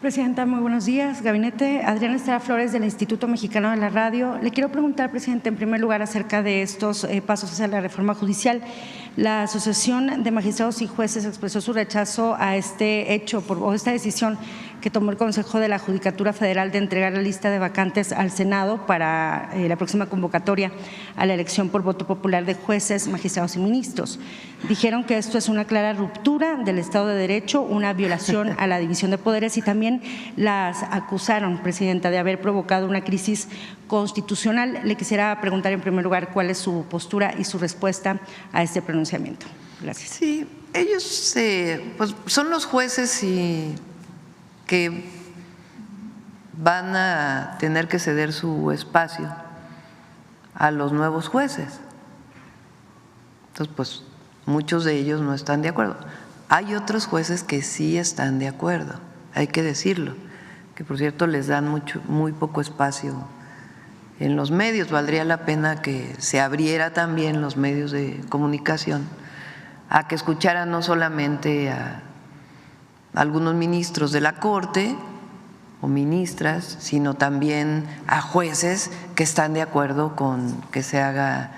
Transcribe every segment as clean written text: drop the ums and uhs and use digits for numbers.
Presidenta, muy buenos días. Gabinete, Adriana Estrada Flores del Instituto Mexicano de la Radio. Le quiero preguntar, presidente, en primer lugar acerca de estos pasos hacia la reforma judicial. La Asociación de Magistrados y Jueces expresó su rechazo a este hecho o esta decisión que tomó el Consejo de la Judicatura Federal de entregar la lista de vacantes al Senado para la próxima convocatoria a la elección por voto popular de jueces, magistrados y ministros. Dijeron que esto es una clara ruptura del Estado de Derecho, una violación a la división de poderes, y también las acusaron, presidenta, de haber provocado una crisis constitucional. Le quisiera preguntar en primer lugar cuál es su postura y su respuesta a este pronunciamiento. Gracias. Sí, ellos pues son los jueces que van a tener que ceder su espacio a los nuevos jueces. Entonces, pues muchos de ellos no están de acuerdo. Hay otros jueces que sí están de acuerdo, hay que decirlo, que por cierto les dan muy poco espacio en los medios. Valdría la pena que se abriera también los medios de comunicación a que escucharan no solamente a algunos ministros de la Corte o ministras, sino también a jueces que están de acuerdo con que se haga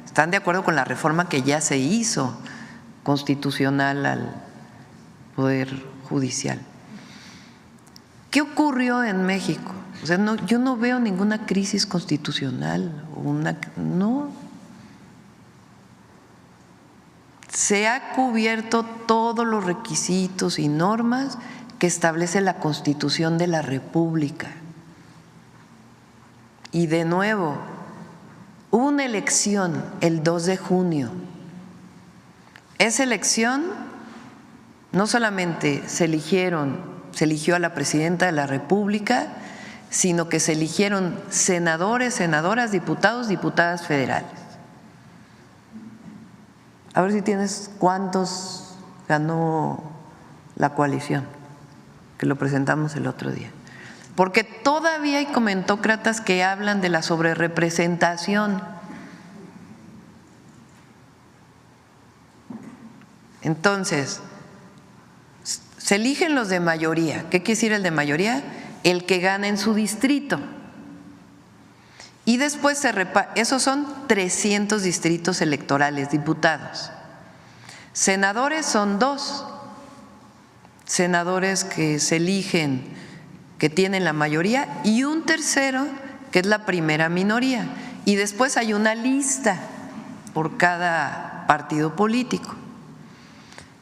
están de acuerdo con la reforma que ya se hizo constitucional al Poder Judicial. ¿Qué ocurrió en México? O sea, yo no veo ninguna crisis constitucional, no. Se ha cubierto todos los requisitos y normas que establece la Constitución de la República. Y de nuevo, hubo una elección el 2 de junio. Esa elección no solamente se eligió a la presidenta de la República, sino que se eligieron senadores, senadoras, diputados, diputadas federales. A ver si tienes cuántos ganó la coalición, que lo presentamos el otro día. Porque todavía hay comentócratas que hablan de la sobrerepresentación. Entonces, se eligen los de mayoría. ¿Qué quiere decir el de mayoría? El que gana en su distrito. Y después se reparte, esos son 300 distritos electorales, diputados. Senadores son 2, senadores que se eligen, que tienen la mayoría, y un tercero que es la primera minoría. Y después hay una lista por cada partido político.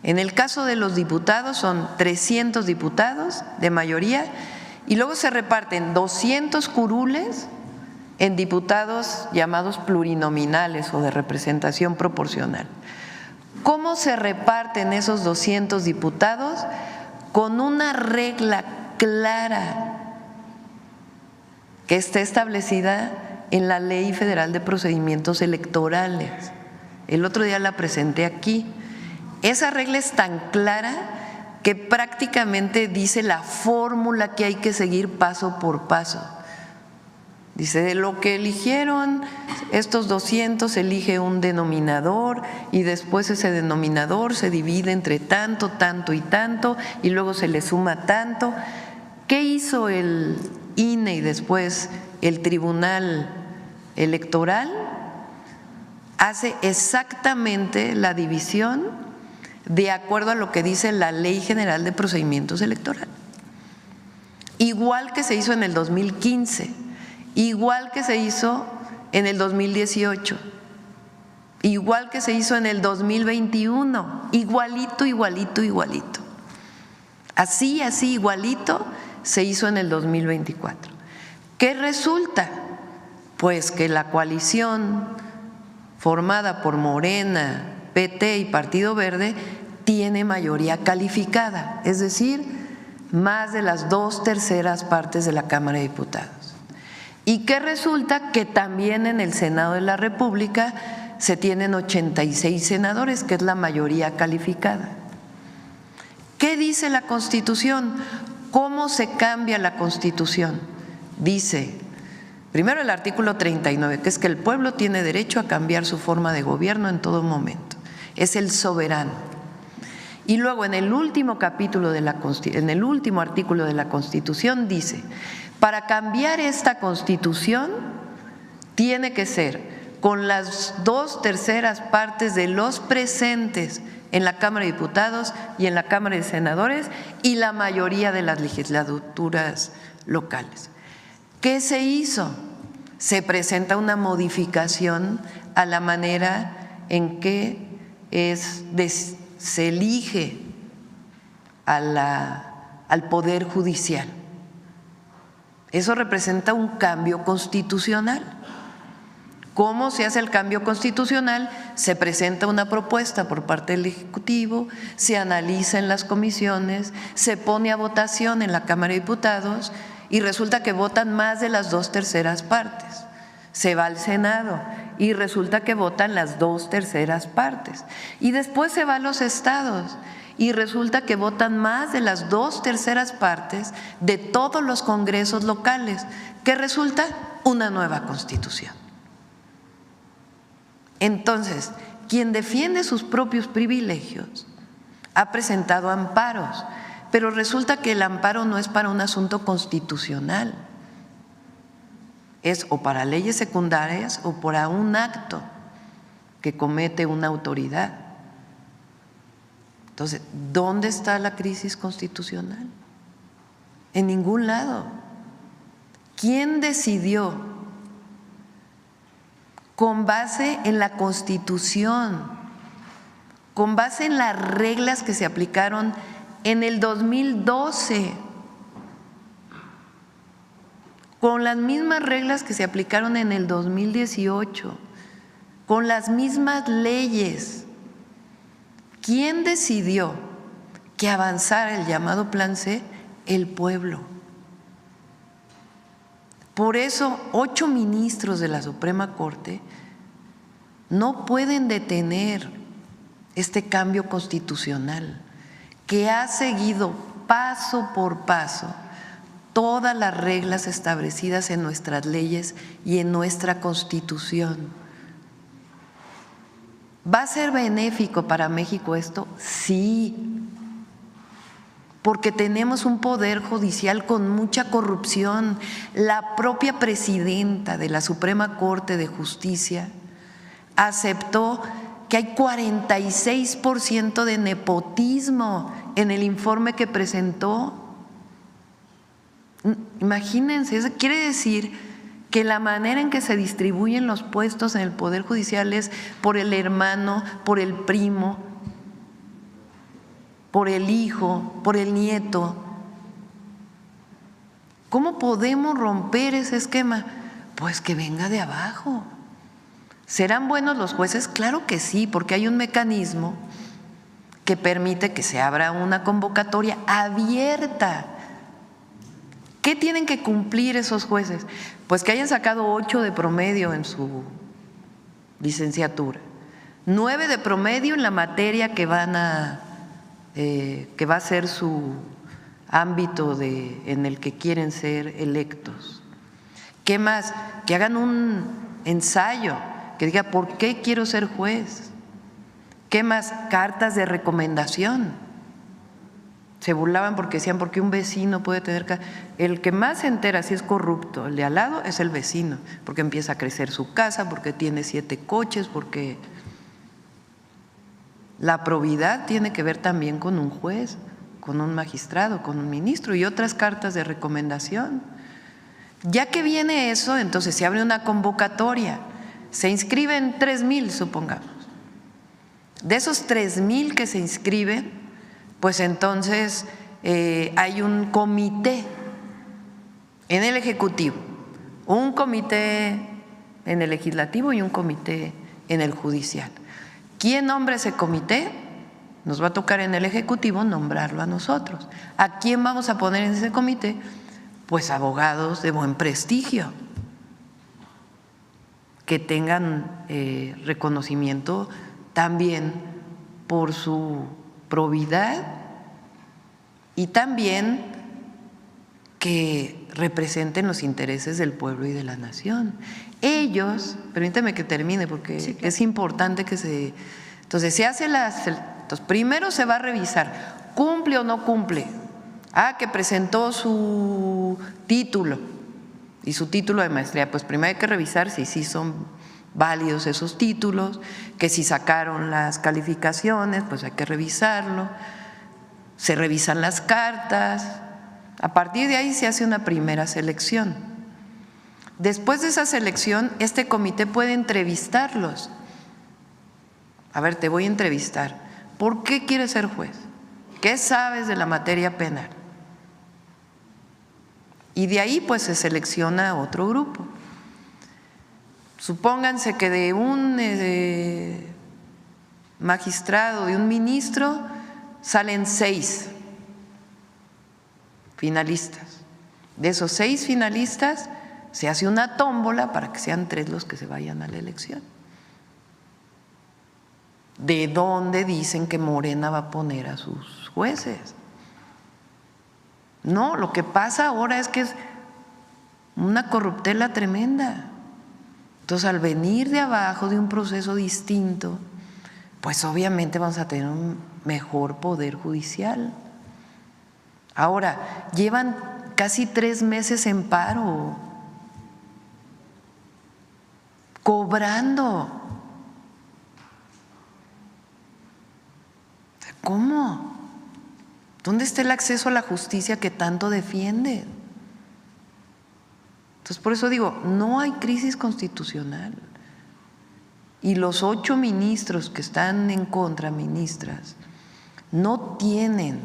En el caso de los diputados son 300 diputados de mayoría y luego se reparten 200 curules en diputados llamados plurinominales o de representación proporcional. ¿Cómo se reparten esos 200 diputados? Con una regla clara que está establecida en la Ley Federal de Procedimientos Electorales. El otro día la presenté aquí. Esa regla es tan clara que prácticamente dice la fórmula que hay que seguir paso por paso. Dice, de lo que eligieron estos 200 se elige un denominador y después ese denominador se divide entre tanto, tanto y tanto y luego se le suma tanto. ¿Qué hizo el INE y después el Tribunal Electoral? Hace exactamente la división de acuerdo a lo que dice la Ley General de Procedimientos Electorales. Igual que se hizo en el 2015, igual que se hizo en el 2018, igual que se hizo en el 2021, igualito, igualito, igualito. Así, igualito se hizo en el 2024. ¿Qué resulta? Pues que la coalición formada por Morena, PT y Partido Verde tiene mayoría calificada, es decir, más de las 2/3 partes de la Cámara de Diputados. ¿Y qué resulta? Que también en el Senado de la República se tienen 86 senadores, que es la mayoría calificada. ¿Qué dice la Constitución? ¿Cómo se cambia la Constitución? Dice, primero el artículo 39, que es que el pueblo tiene derecho a cambiar su forma de gobierno en todo momento. Es el soberano. Y luego en el último capítulo en el último artículo de la Constitución dice: para cambiar esta Constitución tiene que ser con las 2/3 partes de los presentes en la Cámara de Diputados y en la Cámara de Senadores y la mayoría de las legislaturas locales. ¿Qué se hizo? Se presenta una modificación a la manera en que se elige al Poder Judicial. Eso representa un cambio constitucional. ¿Cómo se hace el cambio constitucional? Se presenta una propuesta por parte del Ejecutivo, se analiza en las comisiones, se pone a votación en la Cámara de Diputados y resulta que votan más de las 2/3 partes. Se va al Senado y resulta que votan las 2/3 partes. Y después se va a los estados y resulta que votan más de las 2/3 partes de todos los congresos locales, que resulta una nueva Constitución. Entonces, quien defiende sus propios privilegios ha presentado amparos, pero resulta que el amparo no es para un asunto constitucional, es o para leyes secundarias o para un acto que comete una autoridad. Entonces, ¿dónde está la crisis constitucional? En ningún lado. ¿Quién decidió? Con base en la Constitución, con base en las reglas que se aplicaron en el 2012, con las mismas reglas que se aplicaron en el 2018, con las mismas leyes. ¿Quién decidió que avanzara el llamado Plan C? El pueblo. Por eso 8 ministros de la Suprema Corte no pueden detener este cambio constitucional que ha seguido paso por paso todas las reglas establecidas en nuestras leyes y en nuestra Constitución. ¿Va a ser benéfico para México esto? Sí, porque tenemos un poder judicial con mucha corrupción. La propia presidenta de la Suprema Corte de Justicia aceptó que hay 46% de nepotismo en el informe que presentó. Imagínense, eso quiere decir que la manera en que se distribuyen los puestos en el Poder Judicial es por el hermano, por el primo, por el hijo, por el nieto. ¿Cómo podemos romper ese esquema? Pues que venga de abajo. ¿Serán buenos los jueces? Claro que sí, porque hay un mecanismo que permite que se abra una convocatoria abierta. ¿Qué tienen que cumplir esos jueces? Pues que hayan sacado 8 de promedio en su licenciatura, 9 de promedio en la materia que va a ser su ámbito en el que quieren ser electos. ¿Qué más? Que hagan un ensayo que diga ¿por qué quiero ser juez? ¿Qué más? Cartas de recomendación. Se burlaban porque decían ¿por qué un vecino puede tener? El que más se entera si es corrupto, el de al lado, es el vecino, porque empieza a crecer su casa, porque tiene 7 coches, porque… La probidad tiene que ver también con un juez, con un magistrado, con un ministro y otras cartas de recomendación. Ya que viene eso, entonces se abre una convocatoria, se inscriben 3,000, supongamos. De esos 3,000 que se inscriben, pues entonces hay un comité en el Ejecutivo, un comité en el Legislativo y un comité en el Judicial. ¿Quién nombra ese comité? Nos va a tocar en el Ejecutivo nombrarlo a nosotros. ¿A quién vamos a poner en ese comité? Pues abogados de buen prestigio, que tengan reconocimiento también por su probidad y también que representen los intereses del pueblo y de la nación. Ellos, permítame que termine porque sí, claro, es importante que se… Entonces se hace Entonces, primero se va a revisar, ¿cumple o no cumple? Que presentó su título y su título de maestría, pues primero hay que revisar si sí son válidos esos títulos, que si sacaron las calificaciones, pues hay que revisarlo, se revisan las cartas, a partir de ahí se hace una primera selección. Después de esa selección, este comité puede entrevistarlos. A ver, te voy a entrevistar. ¿Por qué quieres ser juez? ¿Qué sabes de la materia penal? Y de ahí pues se selecciona otro grupo. Supónganse que de un magistrado, de un ministro, salen 6 finalistas. De esos 6 finalistas se hace una tómbola para que sean 3 los que se vayan a la elección. ¿De dónde dicen que Morena va a poner a sus jueces? No, lo que pasa ahora es que es una corruptela tremenda. Entonces, al venir de abajo de un proceso distinto, pues obviamente vamos a tener un mejor poder judicial. Ahora, llevan casi 3 meses en paro, cobrando. ¿Cómo? ¿Dónde está el acceso a la justicia que tanto defienden? Entonces, por eso digo, no hay crisis constitucional. Y los 8 ministros que están en contra, ministras, no tienen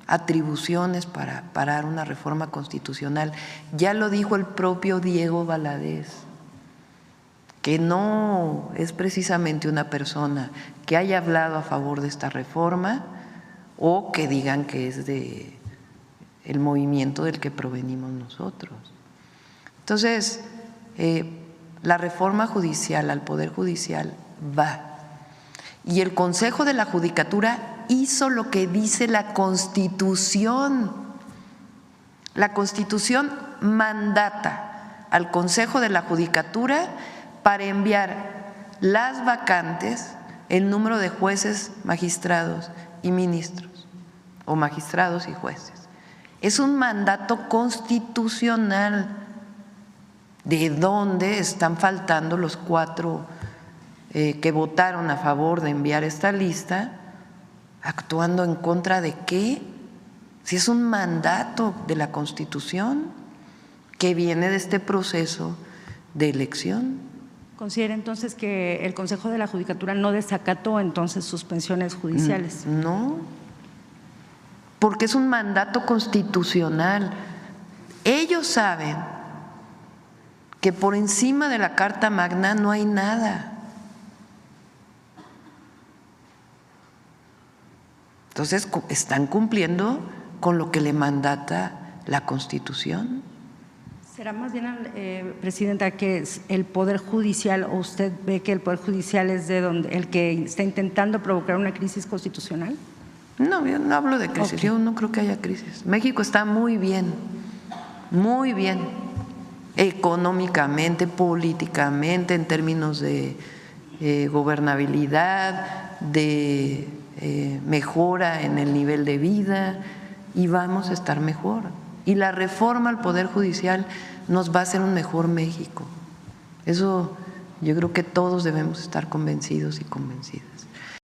atribuciones para parar una reforma constitucional. Ya lo dijo el propio Diego Valadez, que no es precisamente una persona que haya hablado a favor de esta reforma o que digan que es de el movimiento del que provenimos nosotros. Entonces, la reforma judicial al Poder Judicial va. Y el Consejo de la Judicatura hizo lo que dice la Constitución. La Constitución mandata al Consejo de la Judicatura para enviar las vacantes, el número de jueces, magistrados y ministros, o magistrados y jueces. Es un mandato constitucional. ¿De dónde están faltando los 4 que votaron a favor de enviar esta lista? ¿Actuando en contra de qué? Si es un mandato de la Constitución que viene de este proceso de elección. ¿Considera entonces que el Consejo de la Judicatura no desacató entonces suspensiones judiciales? No, porque es un mandato constitucional. Ellos saben que por encima de la Carta Magna no hay nada. Entonces, están cumpliendo con lo que le mandata la Constitución. ¿Será más bien, Presidenta, que es el Poder Judicial, o usted ve que el Poder Judicial es el que está intentando provocar una crisis constitucional? No, yo no hablo de crisis, okay. Yo no creo que haya crisis. México está muy bien, económicamente, políticamente, en términos de gobernabilidad, de mejora en el nivel de vida, y vamos a estar mejor. Y la reforma al Poder Judicial nos va a hacer un mejor México. Eso yo creo que todos debemos estar convencidos y convencidas.